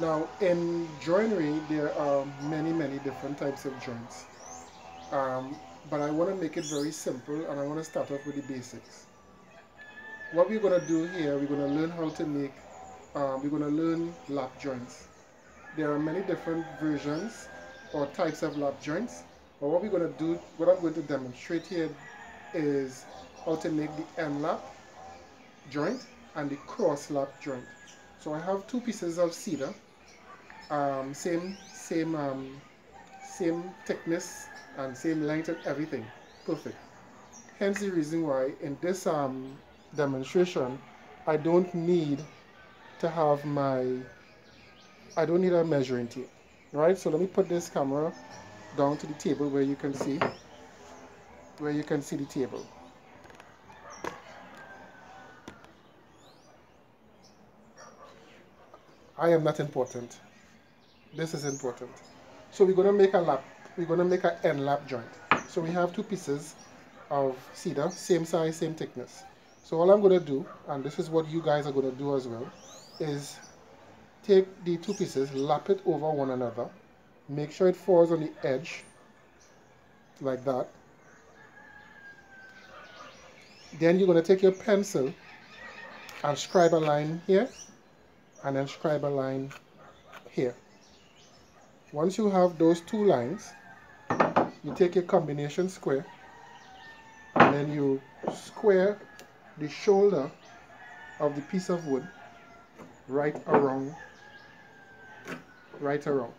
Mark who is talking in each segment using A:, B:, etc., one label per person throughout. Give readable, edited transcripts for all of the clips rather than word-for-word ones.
A: Now, in joinery, there are many different types of joints. Um, but I want to make it very simple and I want to start off with the basics. What we're going to do here, we're going to learn how to make, we're going to learn lap joints. There are many different versions or types of lap joints. But what we're going to do, what I'm going to demonstrate here is how to make the end lap joint and the cross lap joint. So I have two pieces of cedar, same thickness and same length and everything, perfect. Hence the reason why in this demonstration I don't need to have I don't need a measuring tape, right? So let me put this camera down to the table where you can see the table. I am not important. This is important. So we're gonna make a lap. We're gonna make an end lap joint. So we have two pieces of cedar, same size, same thickness. So all I'm gonna do, and this is what you guys are gonna do as well, is take the two pieces, lap it over one another, make sure it falls on the edge, like that. Then you're gonna take your pencil and scribe a line here, and then scribe a line here. Once you have those two lines, you take your combination square, and then you square the shoulder of the piece of wood right around, right around.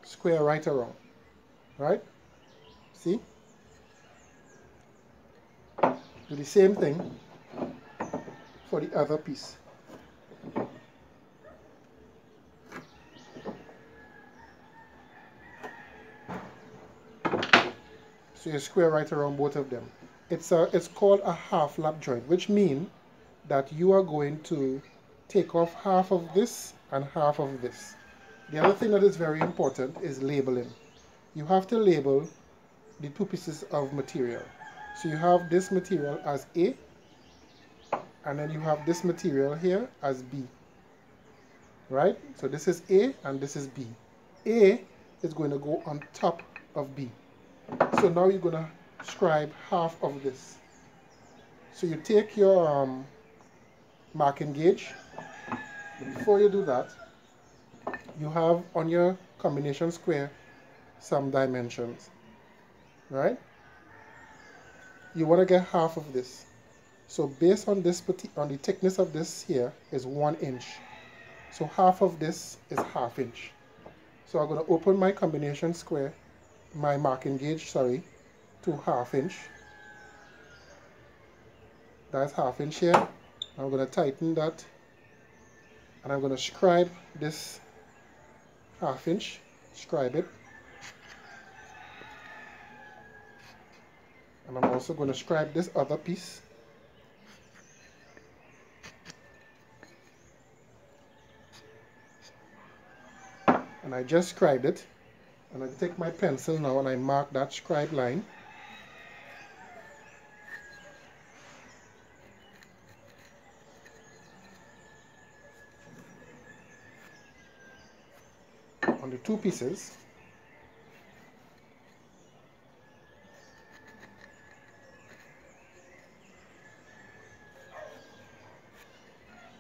A: Square right around, right? See? Do the same thing for the other piece. So you square right around both of them. It's called a half lap joint, which means that you are going to take off half of this and half of this. The other thing that is very important is labeling. You have to label the two pieces of material. So you have this material as A, and then you have this material here as B. Right? So this is A and this is B. A is going to go on top of B. So now you're going to scribe half of this. So you take your marking gauge. Before you do that, you have on your combination square some dimensions. Right? You want to get half of this. So based on this, on the thickness of this here is 1 inch. So half of this is ½ inch. So I'm going to open my combination square, my marking gauge, sorry, to ½ inch. That's ½ inch here. I'm going to tighten that, and I'm going to scribe this ½ inch, scribe it. And I'm also going to scribe this other piece. And I just scribed it. And I take my pencil now and I mark that scribe line. On the two pieces.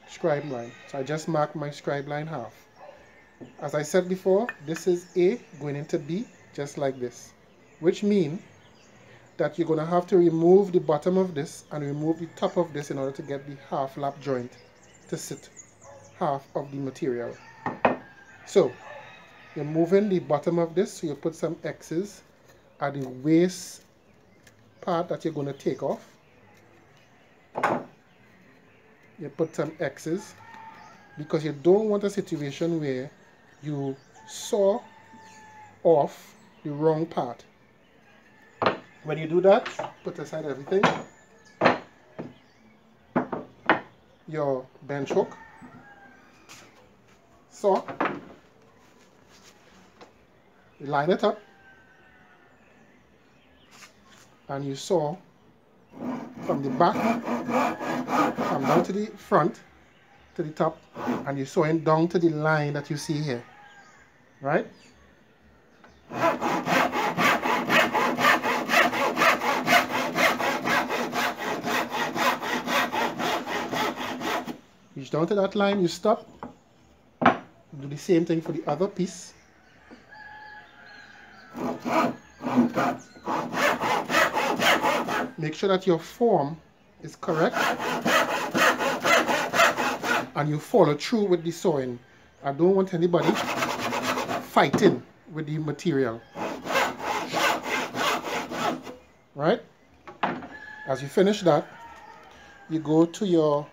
A: Scribe line. So I just mark my scribe line half. As I said before, this is A going into B, just like this. Which means that you're going to have to remove the bottom of this and remove the top of this in order to get the half lap joint to sit half of the material. So you're moving the bottom of this, so you put some X's at the waist part that you're going to take off. You put some X's because you don't want a situation where you saw off the wrong part. When you do that, put aside everything. Your bench hook, saw, you line it up, and you saw from the back, come down to the front, to the top and you're sewing down to the line that you see here, right? Reach down to that line, you stop, do the same thing for the other piece. Make sure that your form is correct and you follow through with the sewing. I don't want anybody fighting with the material. Right? As you finish that, you go to your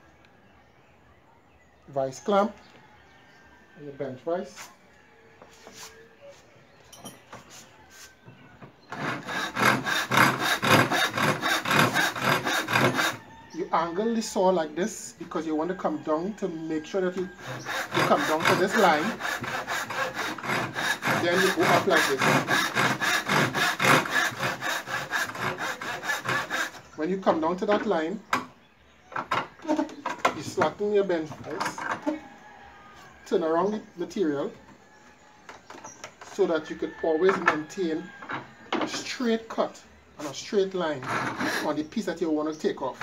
A: vice clamp, your bench vise. You angle the saw like this because you want to come down to make sure that you come down to this line. Then you go up like this. When you come down to that line, you slacken your bench vise, turn around the material so that you could always maintain a straight cut and a straight line on the piece that you want to take off.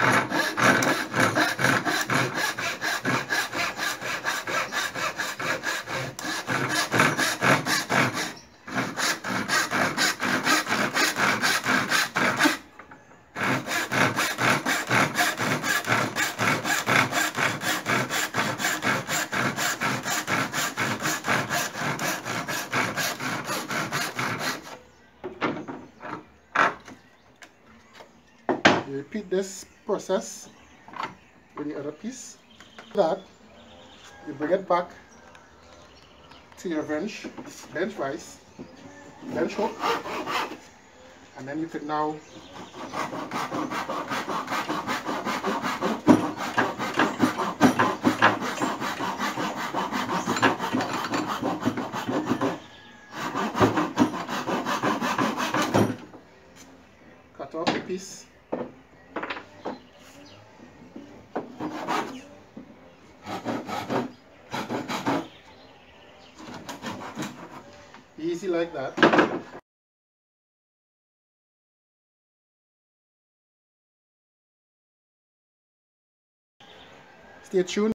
A: You repeat this process with the other piece. That you bring it back to your bench vise, bench hook, and then you can now cut off the piece. Easy like that. Stay tuned.